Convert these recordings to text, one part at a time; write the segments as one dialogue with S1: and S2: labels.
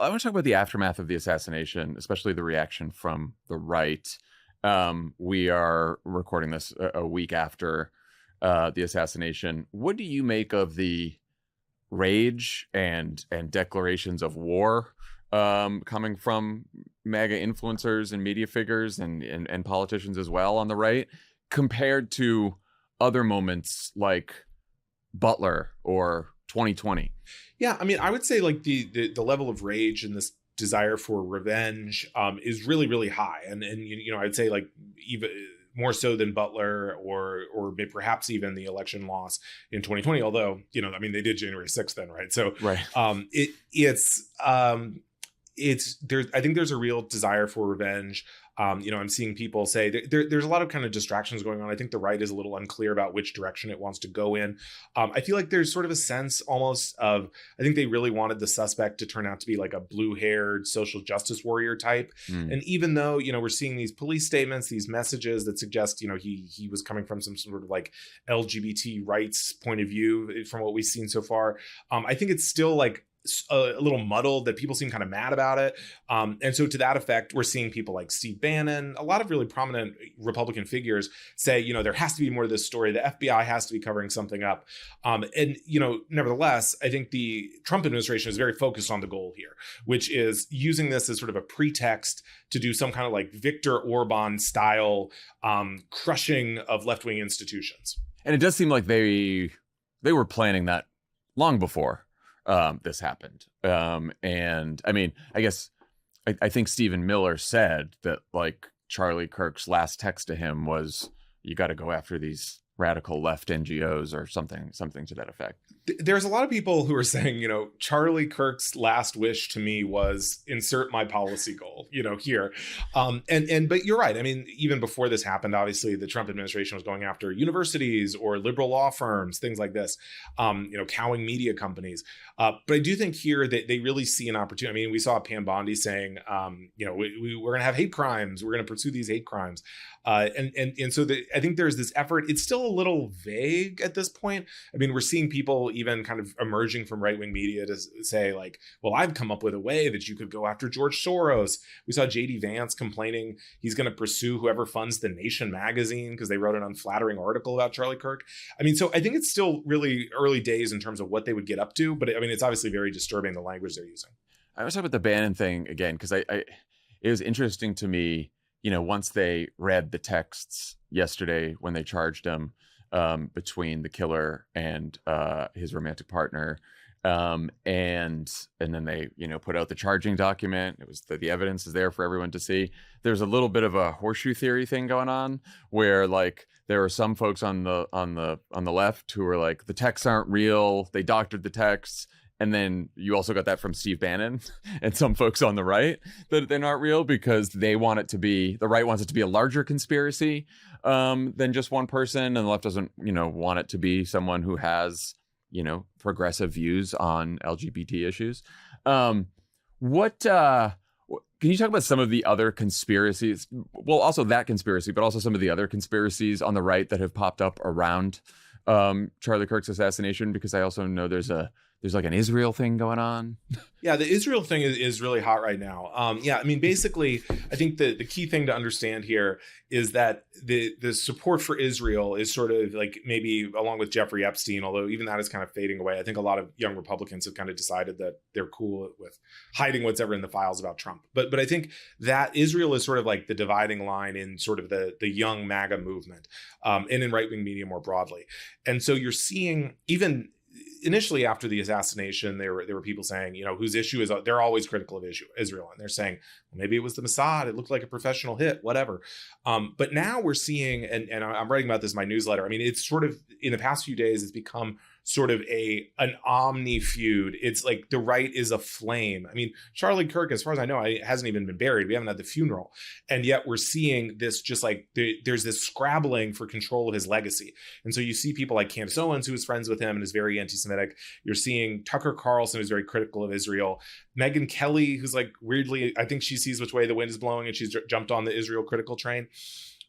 S1: I want to talk about the aftermath of the assassination, especially the reaction from the right. We are recording this a week after the assassination. What do you make of the rage and declarations of war coming from MAGA influencers and media figures and politicians as well on the right, compared to other moments like Butler or 2020?
S2: Yeah, I mean, I would say like the level of rage and this desire for revenge is really, really high. And I'd say like even more so than Butler or perhaps even the election loss in 2020. Although, I mean, they did January 6th then, right? So
S1: right.
S2: It's there. I think there's a real desire for revenge. I'm seeing people say there's a lot of kind of distractions going on. I think the right is a little unclear about which direction it wants to go in. I feel like there's sort of a sense almost of, I think they really wanted the suspect to turn out to be like a blue-haired social justice warrior type. And even though, we're seeing these police statements, these messages that suggest, he was coming from some sort of like LGBT rights point of view from what we've seen so far, I think it's still like a little muddled, that people seem kind of mad about it. And so to that effect, we're seeing people like Steve Bannon, a lot of really prominent Republican figures say, there has to be more to this story. The FBI has to be covering something up. Nevertheless, I think the Trump administration is very focused on the goal here, which is using this as sort of a pretext to do some kind of like Viktor Orban style crushing of left-wing institutions.
S1: And it does seem like they were planning that long before this happened. And I mean, I guess I think Stephen Miller said that like Charlie Kirk's last text to him was, you got to go after these radical left NGOs or something to that effect.
S2: There's a lot of people who are saying, Charlie Kirk's last wish to me was insert my policy goal, here. But you're right. I mean, even before this happened, obviously the Trump administration was going after universities or liberal law firms, things like this, cowing media companies. But I do think here that they really see an opportunity. I mean, we saw Pam Bondi saying, we're going to have hate crimes. We're going to pursue these hate crimes. So I think there's this effort. It's still a little vague at this point. I mean, we're seeing people even kind of emerging from right-wing media to say like, well, I've come up with a way that you could go after George Soros. We saw JD Vance complaining he's going to pursue whoever funds The Nation magazine because they wrote an unflattering article about Charlie Kirk. I mean, so I think it's still really early days in terms of what they would get up to, but I mean, it's obviously very disturbing, the language they're using.
S1: I was talking about the Bannon thing again, because it was interesting to me, once they read the texts yesterday when they charged him between the killer and his romantic partner, and then they put out the charging document. It was the evidence is there for everyone to see. There's a little bit of a horseshoe theory thing going on where like there are some folks on the left who are like, the texts aren't real, they doctored the texts. And then you also got that from Steve Bannon and some folks on the right that they're not real because they want it to be, the right wants it to be a larger conspiracy than just one person. And the left doesn't, want it to be someone who has, progressive views on LGBT issues. Can you talk about some of the other conspiracies? Well, also that conspiracy, but also some of the other conspiracies on the right that have popped up around Charlie Kirk's assassination, because I also know there's like an Israel thing going on.
S2: Yeah, the Israel thing is really hot right now. I mean, basically, I think the key thing to understand here is that the support for Israel is sort of like maybe along with Jeffrey Epstein, although even that is kind of fading away. I think a lot of young Republicans have kind of decided that they're cool with hiding what's ever in the files about Trump. But I think that Israel is sort of like the dividing line in sort of the young MAGA movement and in right-wing media more broadly. And so you're seeing even initially after the assassination, there were people saying, whose issue is, they're always critical of Israel. And they're saying, well, maybe it was the Mossad. It looked like a professional hit, whatever. But now we're seeing, and I'm writing about this in my newsletter. I mean, it's sort of in the past few days, it's become sort of an omni feud. It's like the right is aflame. I mean, Charlie Kirk, as far as I know, hasn't even been buried. We haven't had the funeral. And yet we're seeing this just like there's this scrabbling for control of his legacy. And so you see people like Candace Owens, who is friends with him and is very anti-Semitic. You're seeing Tucker Carlson, who's very critical of Israel. Megyn Kelly, who's like weirdly, I think she sees which way the wind is blowing and she's jumped on the Israel critical train.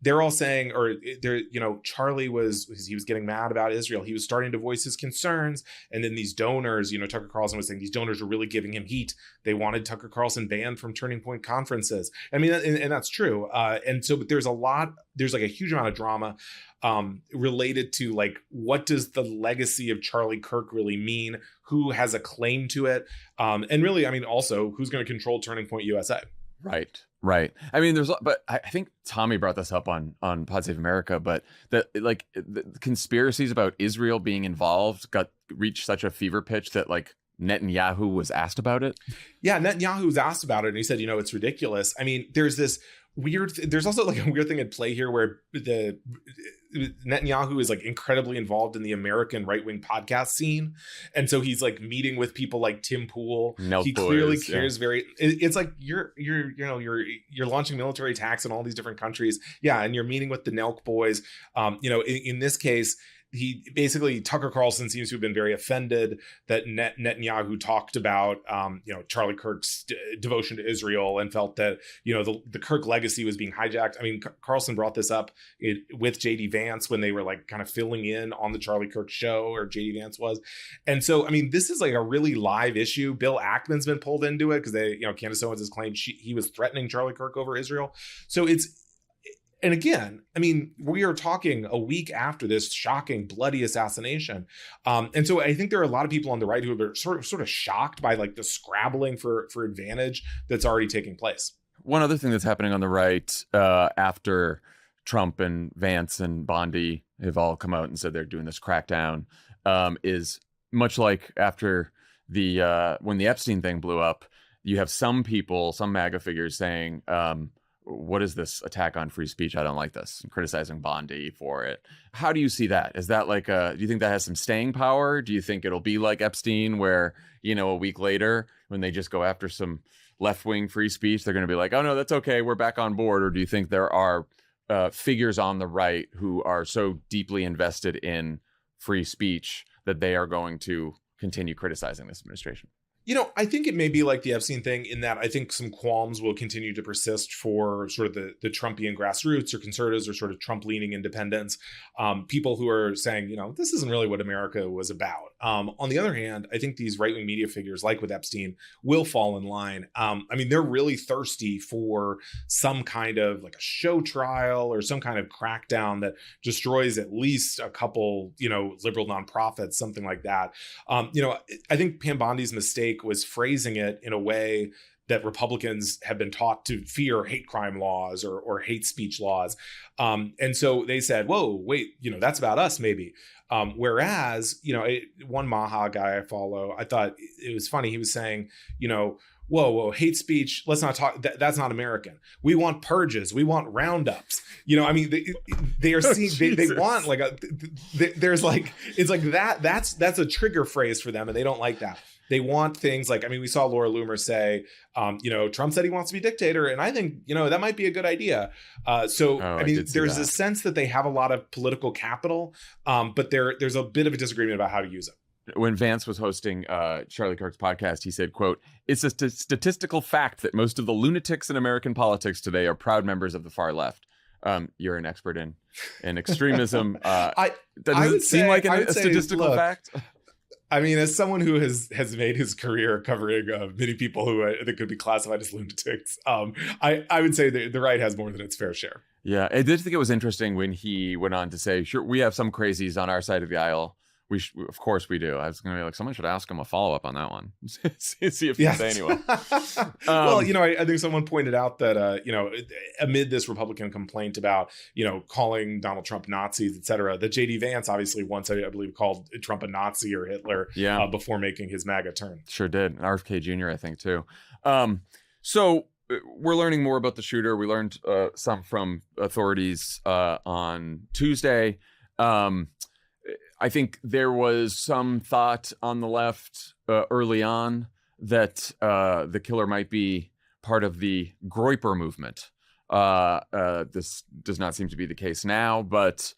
S2: they're all saying, or they're, Charlie was getting mad about Israel. He was starting to voice his concerns. And then these donors, Tucker Carlson was saying these donors were really giving him heat. They wanted Tucker Carlson banned from Turning Point conferences. I mean, and that's true. And so, but there's like a huge amount of drama related to like, what does the legacy of Charlie Kirk really mean? Who has a claim to it? And really, I mean, also who's going to control Turning Point USA?
S1: Right. I mean, but I think Tommy brought this up on Pod Save America, but the conspiracies about Israel being involved reached such a fever pitch that like Netanyahu was asked about it.
S2: Yeah, Netanyahu was asked about it, and he said, it's ridiculous. I mean, there's also like a weird thing at play here where the Netanyahu is like incredibly involved in the American right-wing podcast scene. And so he's like meeting with people like Tim Pool. He clearly cares it's like you're launching military attacks in all these different countries. Yeah. And you're meeting with the Nelk boys. In this case, Tucker Carlson seems to have been very offended that Netanyahu talked about, Charlie Kirk's devotion to Israel and felt that, the Kirk legacy was being hijacked. I mean, Carlson brought this up with JD Vance when they were like kind of filling in on the Charlie Kirk show, or JD Vance was. And so, I mean, this is like a really live issue. Bill Ackman's been pulled into it because Candace Owens has claimed he was threatening Charlie Kirk over Israel. So and again, I mean, we are talking a week after this shocking, bloody assassination. And so I think there are a lot of people on the right who are sort of shocked by like the scrabbling for advantage that's already taking place.
S1: One other thing that's happening on the right after Trump and Vance and Bondi have all come out and said they're doing this crackdown is much like after when the Epstein thing blew up, you have some people, some MAGA figures saying, what is this attack on free speech? I don't like this. And criticizing Bondi for it. How do you see that? Is that like do you think that has some staying power? Do you think it'll be like Epstein where, a week later when they just go after some left-wing free speech, they're going to be like, oh no, that's okay, we're back on board? Or do you think there are figures on the right who are so deeply invested in free speech that they are going to continue criticizing this administration?
S2: I think it may be like the Epstein thing in that I think some qualms will continue to persist for sort of the Trumpian grassroots or conservatives or sort of Trump-leaning independents, people who are saying, this isn't really what America was about. On the other hand, I think these right-wing media figures, like with Epstein, will fall in line. I mean, they're really thirsty for some kind of like a show trial or some kind of crackdown that destroys at least a couple, liberal nonprofits, something like that. I think Pam Bondi's mistake was phrasing it in a way that Republicans have been taught to fear hate crime laws or hate speech laws. And so they said, whoa, wait, that's about us maybe. Whereas, one Maha guy I follow, I thought it was funny. He was saying, whoa, hate speech. Let's not talk. That's not American. We want purges. We want roundups. I mean, they are seeing, they want like there's like, it's like that's a trigger phrase for them. And they don't like that. They want things like, I mean, we saw Laura Loomer say, Trump said he wants to be dictator. And I think, that might be a good idea. I mean, there's a sense that they have a lot of political capital, but there's a bit of a disagreement about how to use it.
S1: When Vance was hosting Charlie Kirk's podcast, he said, quote, "It's a statistical fact that most of the lunatics in American politics today are proud members of the far left." You're an expert in extremism. Does it seem like a statistical fact?
S2: I mean, as someone who has made his career covering many people who I think could be classified as lunatics, I would say the right has more than its fair share.
S1: Yeah, I did think it was interesting when he went on to say, sure, we have some crazies on our side of the aisle. Of course we do. I was going to be like, someone should ask him a follow-up on that one. See if he can say anyway.
S2: Well, I think someone pointed out that, amid this Republican complaint about, calling Donald Trump Nazis, et cetera, that JD Vance obviously once, I believe, called Trump a Nazi or Hitler before making his MAGA turn.
S1: Sure did. And RFK Jr., I think, too. So we're learning more about the shooter. We learned some from authorities on Tuesday. I think there was some thought on the left early on that the killer might be part of the Groyper movement. This does not seem to be the case now, but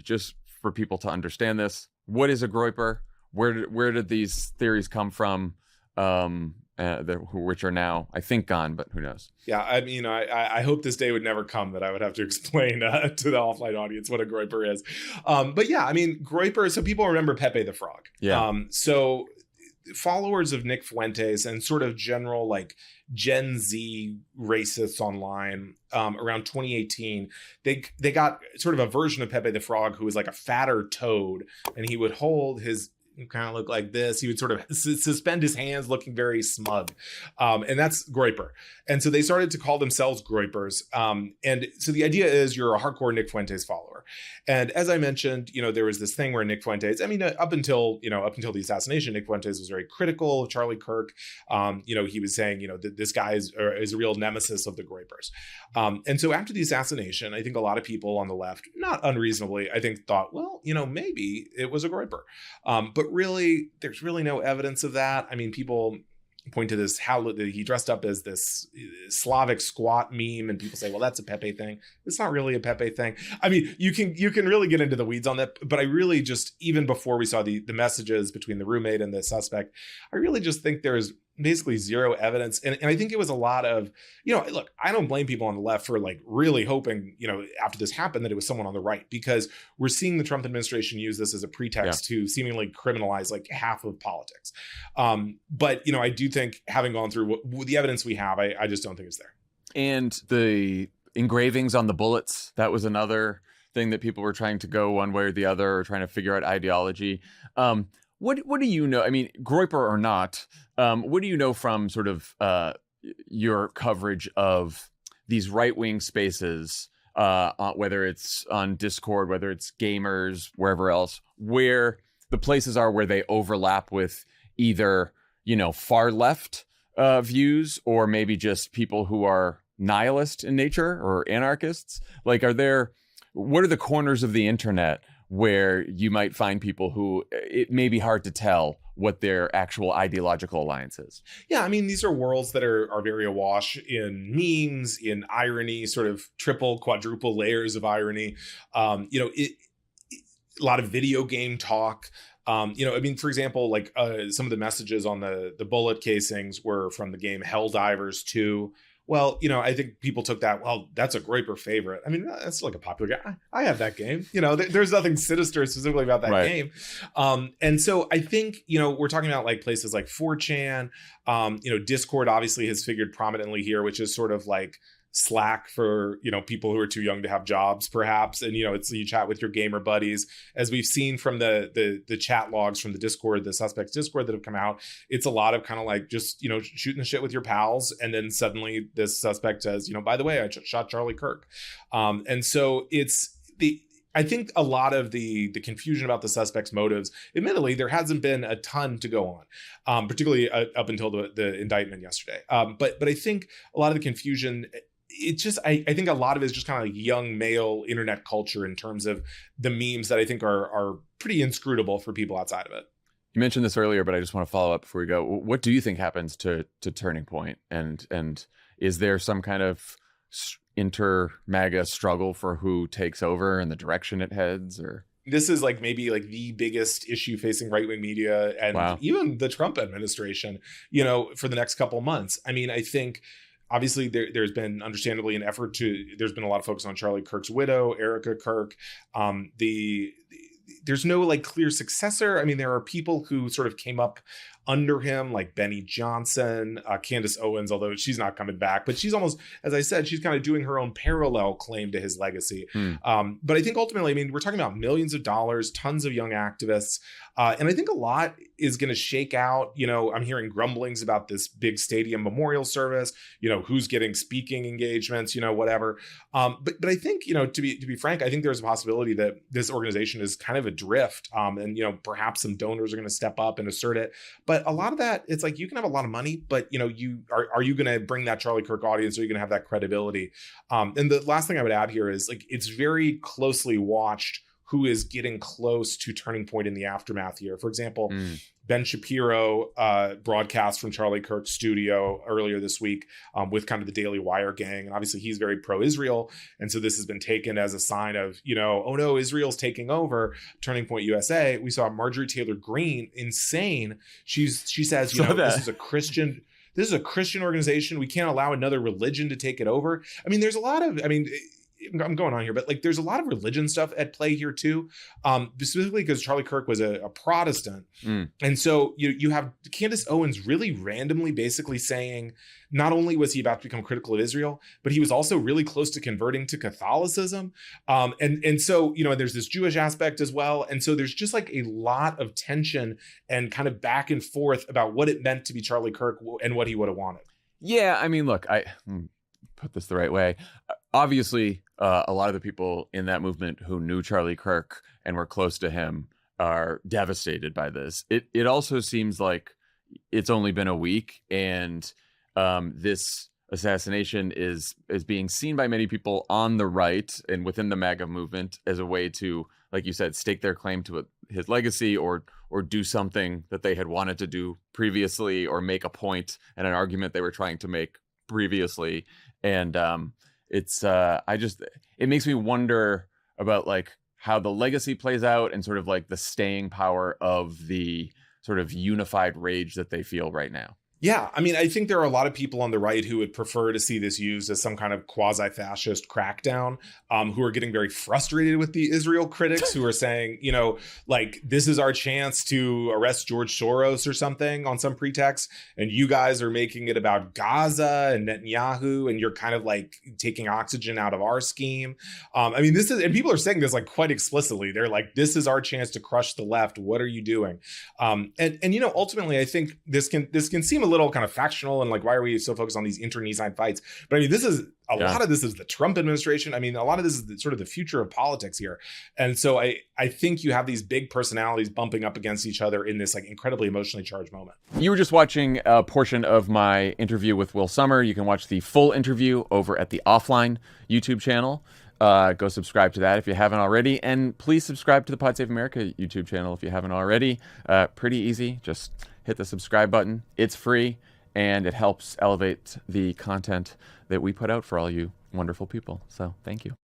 S1: just for people to understand this, what is a Groyper? Where did these theories come from? which are now, I think, gone, but who knows?
S2: Yeah, I mean, I hope this day would never come that I would have to explain to the offline audience what a groyper is. But yeah, I mean, groyper. So people remember Pepe the Frog.
S1: Yeah.
S2: So followers of Nick Fuentes and sort of general like Gen Z racists online around 2018, they got sort of a version of Pepe the Frog who was like a fatter toad, and he would hold his kind of look like this. He would sort of suspend his hands looking very smug. And that's groyper. And so they started to call themselves groypers. And so the idea is you're a hardcore Nick Fuentes follower. And as I mentioned, there was this thing where Nick Fuentes, I mean, up until the assassination, Nick Fuentes was very critical of Charlie Kirk. He was saying, this guy is a real nemesis of the groypers. And so after the assassination, I think a lot of people on the left, not unreasonably, I think thought, well, maybe it was a groyper. But really, there's really no evidence of that. I mean, people point to this, how he dressed up as this Slavic squat meme, and people say, well, that's a Pepe thing. It's not really a Pepe thing. I mean, you can really get into the weeds on that, but I really just, even before we saw the messages between the roommate and the suspect, I really just think there's basically zero evidence. And I think it was a lot of, look, I don't blame people on the left for like really hoping, after this happened, that it was someone on the right, because we're seeing the Trump administration use this as a pretext to seemingly criminalize like half of politics. But, I do think, having gone through the evidence we have, I just don't think it's there. And
S1: the engravings on the bullets, that was another thing that people were trying to go one way or the other, or trying to figure out ideology. What do you know? I mean, groyper or not, what do you know from sort of your coverage of these right-wing spaces, whether it's on Discord, whether it's gamers, wherever else, where the places are where they overlap with either, far left views, or maybe just people who are nihilist in nature or anarchists? Like, what are the corners of the internet where you might find people who it may be hard to tell what their actual ideological alliance is?
S2: Yeah, I mean, these are worlds that are very awash in memes, in irony, sort of triple, quadruple layers of irony. A lot of video game talk. I mean, for example, like some of the messages on the bullet casings were from the game Helldivers 2. Well, I think people took that, well, that's a groyper favorite. I mean, that's like a popular game. I have that game. There's nothing sinister specifically about that game. And so I think, we're talking about like places like 4chan, Discord obviously has figured prominently here, which is sort of like Slack for, people who are too young to have jobs, perhaps. And, it's, you chat with your gamer buddies. As we've seen from the chat logs from the Discord, the suspect's Discord that have come out, it's a lot of kind of like just, shooting the shit with your pals. And then suddenly this suspect says, by the way, I shot Charlie Kirk. And so I think a lot of the confusion about the suspect's motives, admittedly, there hasn't been a ton to go on, particularly up until the indictment yesterday. But I think a lot of the confusion, it's just, I think a lot of it is just kind of like young male internet culture in terms of the memes that I think are pretty inscrutable for people outside of it.
S1: You mentioned this earlier, but I just want to follow up before we go. What do you think happens to Turning Point? And is there some kind of inter-MAGA struggle for who takes over and the direction it heads? Or
S2: this is like maybe like the biggest issue facing right-wing media and even the Trump administration, for the next couple months. I mean, I think obviously there's been understandably an effort there's been a lot of focus on Charlie Kirk's widow, Erica Kirk. There's no like clear successor. I mean, there are people who sort of came up under him, like Benny Johnson, Candace Owens, although she's not coming back, but she's almost, as I said, she's kind of doing her own parallel claim to his legacy. But I think ultimately, I mean, we're talking about millions of dollars, tons of young activists. And I think a lot is going to shake out. I'm hearing grumblings about this big stadium memorial service, who's getting speaking engagements, whatever. But I think, to be frank, I think there's a possibility that this organization is kind of adrift. And, perhaps some donors are going to step up and assert it. But a lot of that, it's like, you can have a lot of money, but, are you going to bring that Charlie Kirk audience? Are you going to have that credibility? And the last thing I would add here is like, it's very closely watched who is getting close to turning point in the aftermath here. For example,
S1: Mm.
S2: Ben Shapiro broadcast from Charlie Kirk's studio earlier this week with kind of the Daily Wire gang. And obviously he's very pro-Israel. And so this has been taken as a sign of, oh no, Israel's taking over, Turning Point USA. We saw Marjorie Taylor Greene, insane. She says, this is a Christian organization. We can't allow another religion to take it over. I mean, there's a lot of, I'm going on here, but like there's a lot of religion stuff at play here too, specifically because Charlie Kirk was a Protestant. And so you have Candace Owens really randomly basically saying not only was he about to become critical of Israel, but he was also really close to converting to Catholicism. And so, there's this Jewish aspect as well. And so there's just like a lot of tension and kind of back and forth about what it meant to be Charlie Kirk and what he would have wanted.
S1: Yeah, I mean, look, I put this the right way. Obviously, a lot of the people in that movement who knew Charlie Kirk and were close to him are devastated by this. It also seems like it's only been a week, and this assassination is being seen by many people on the right and within the MAGA movement as a way to, like you said, stake their claim to his legacy or do something that they had wanted to do previously, or make a point and an argument they were trying to make previously. And it makes me wonder about like how the legacy plays out and sort of like the staying power of the sort of unified rage that they feel right now.
S2: Yeah, I think there are a lot of people on the right who would prefer to see this used as some kind of quasi-fascist crackdown, who are getting very frustrated with the Israel critics who are saying, like, this is our chance to arrest George Soros or something on some pretext, and you guys are making it about Gaza and Netanyahu, and you're kind of like taking oxygen out of our scheme. This is, and people are saying this like quite explicitly. They're like, this is our chance to crush the left. What are you doing? Ultimately, I think this can seem a little kind of factional and like, why are we so focused on these internecine fights? But this is a lot of this is the Trump administration. A lot of this is sort of the future of politics here. And so I think you have these big personalities bumping up against each other in this like incredibly emotionally charged moment.
S1: You were just watching a portion of my interview with Will Sommer. You can watch the full interview over at the Offline YouTube channel. Go subscribe to that if you haven't already. And please subscribe to the Pod Save America YouTube channel if you haven't already. Pretty easy. Just hit the subscribe button. It's free, and it helps elevate the content that we put out for all you wonderful people. So thank you.